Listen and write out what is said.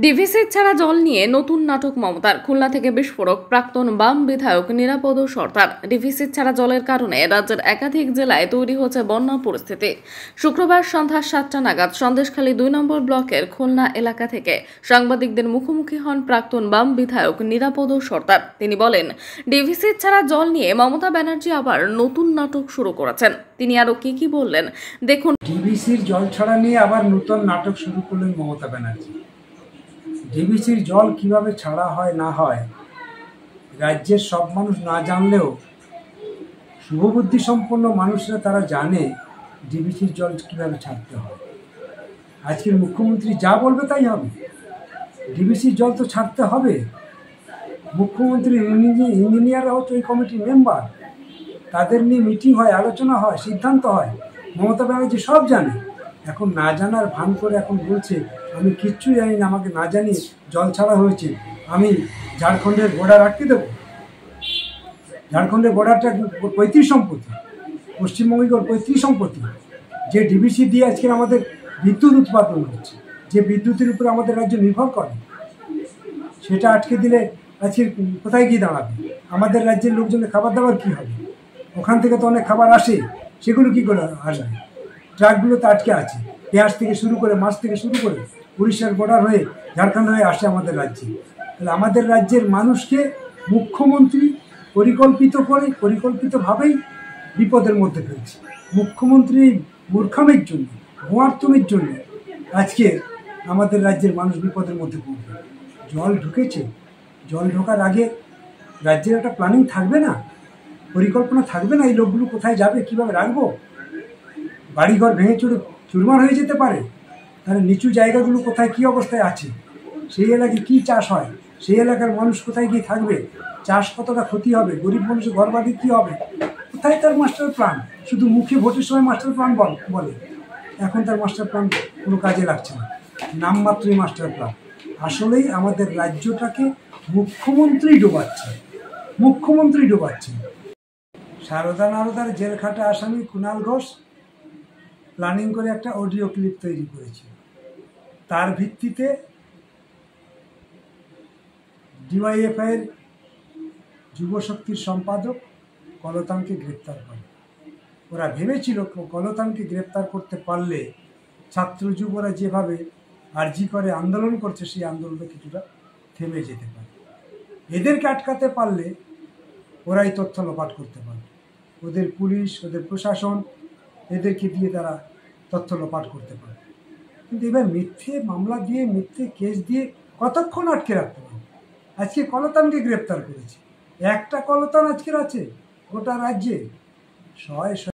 DVC ছাড়া জল নিয়ে নতুন নাটক মমতার। খুলনা থেকে বিস্ফোরক প্রাক্তন বাম বিধায়ক নিরাপদ সরদার। ডিভিসি ছাড়া জলের কারণে রাজ্যের একাধিক জেলায় তৈরি হচ্ছে বন্যা পরিস্থিতি। শুক্রবার সন্ধ্যা 7টা নাগাদ সন্দেশখালী 2 নম্বর ব্লকের খুলনা এলাকা থেকে সাংবাদিকদের মুখোমুখি হন প্রাক্তন বাম বিধায়ক নিরাপদ সরদার। তিনি বলেন, ডিভিসি ছাড়া জল নিয়ে মমতা ব্যানার্জি আবার নতুন নাটক শুরু করেছেন। তিনি আরো কি বললেন দেখুন। ডিভিসির জল ছাড়া নিয়ে আবার নতুন নাটক শুরু করলেন মমতা ব্যানার্জি। ডিভিসির জল কিভাবে ছাড়া হয় না হয় রাজ্যের সব মানুষ না জানলেও শুভবুদ্ধি সম্পন্ন মানুষরা তারা জানে ডিভিসির জল কিভাবে ছাড়তে হয়। আজকের মুখ্যমন্ত্রী যা বলবে তাই হবে। ডিভিসির জল তো ছাড়তে হবে। মুখ্যমন্ত্রী ইঞ্জিনিয়াররা হচ্ছে ওই কমিটির মেম্বার, তাদের নিয়ে মিটিং হয়, আলোচনা হয়, সিদ্ধান্ত হয়। মমতা ব্যানার্জি সব জানে। এখন না জানার ভান করে এখন বলছে আমি কিচ্ছু জানি না, আমাকে না জানিয়ে জল ছাড়া হয়েছে, আমি ঝাড়খণ্ডের বর্ডার আটকে দেবো। ঝাড়খণ্ডের বর্ডারটা পৈতৃক সম্পত্তি, পশ্চিমবঙ্গের পৈতৃক সম্পত্তি। যে ডিভিসি দিয়ে আজকের আমাদের বিদ্যুৎ উৎপাদন হচ্ছে, যে বিদ্যুতের উপরে আমাদের রাজ্য নির্ভর করে, সেটা আটকে দিলে আজকে কোথায় গিয়ে দাঁড়াবে? আমাদের রাজ্যের লোকজনের খাবার দাবার কী হবে? ওখান থেকে তো অনেক খাবার আসে, সেগুলো কী করে আসবে? ট্রাকগুলো তো আটকে আছে। পেঁয়াজ থেকে শুরু করে, মাছ থেকে শুরু করে উড়িষ্যার বর্ডার হয়ে, ঝাড়খণ্ড হয়ে আসে আমাদের রাজ্যে। তাহলে আমাদের রাজ্যের মানুষকে মুখ্যমন্ত্রী পরিকল্পিতভাবেই বিপদের মধ্যে ফেলছে। মুখ্যমন্ত্রী মূর্খামির জন্য, গোয়ার্তুমির জন্য আজকে আমাদের রাজ্যের মানুষ বিপদের মধ্যে পড়বে। জল ঢুকেছে, জল ঢোকার আগে রাজ্যের একটা প্ল্যানিং থাকবে না, পরিকল্পনা থাকবে না? এই লোকগুলো কোথায় যাবে, কীভাবে রাখবো? বাড়িঘর ভেঙে চুরমার হয়ে যেতে পারে। তাহলে নিচু জায়গাগুলো কোথায় কী অবস্থায় আছে, সেই এলাকায় কী চাষ হয়, সেই এলাকার মানুষ কোথায় গিয়ে থাকবে, চাষ কতটা ক্ষতি হবে, গরিব মানুষের ঘর বাড়ি কী হবে, কোথায় তার মাস্টার প্ল্যান? শুধু মুখে ভোটের সময় মাস্টার প্ল্যান বলে, এখন তার মাস্টার প্ল্যান কোনো কাজে লাগছে না, নামমাত্রই মাস্টার প্ল্যান। আসলেই আমাদের রাজ্যটাকে মুখ্যমন্ত্রী ডোবাচ্ছে। সারদা নারদার জেলখাটা আসামি কুণাল ঘোষ প্ল্যানিং করে একটা অডিও ক্লিপ তৈরি করেছে। তার ভিত্তিতে ডিওয়াইএফআইয়ের যুবশক্তির সম্পাদক কলতানকে গ্রেপ্তার করে। ওরা ভেবেছিল কলতানকে গ্রেপ্তার করতে পারলে ছাত্র যুবরা যেভাবে আরজি করে আন্দোলন করছে, সেই আন্দোলনটা কিছুটা থেমে যেতে পারে। এদেরকে আটকাতে পারলে ওরাই তথ্য লোপাট করতে পারে। ওদের পুলিশ, ওদের প্রশাসন, এদেরকে দিয়ে তারা তথ্য লোপাট করতে পারে। কিন্তু এবার মিথ্যে মামলা দিয়ে, মিথ্যে কেস দিয়ে কতক্ষণ আটকে রাখতে পারে? আজকে কলতানকে গ্রেপ্তার করেছে। একটা কলতান আজকের আছে গোটা রাজ্যে, শয়ে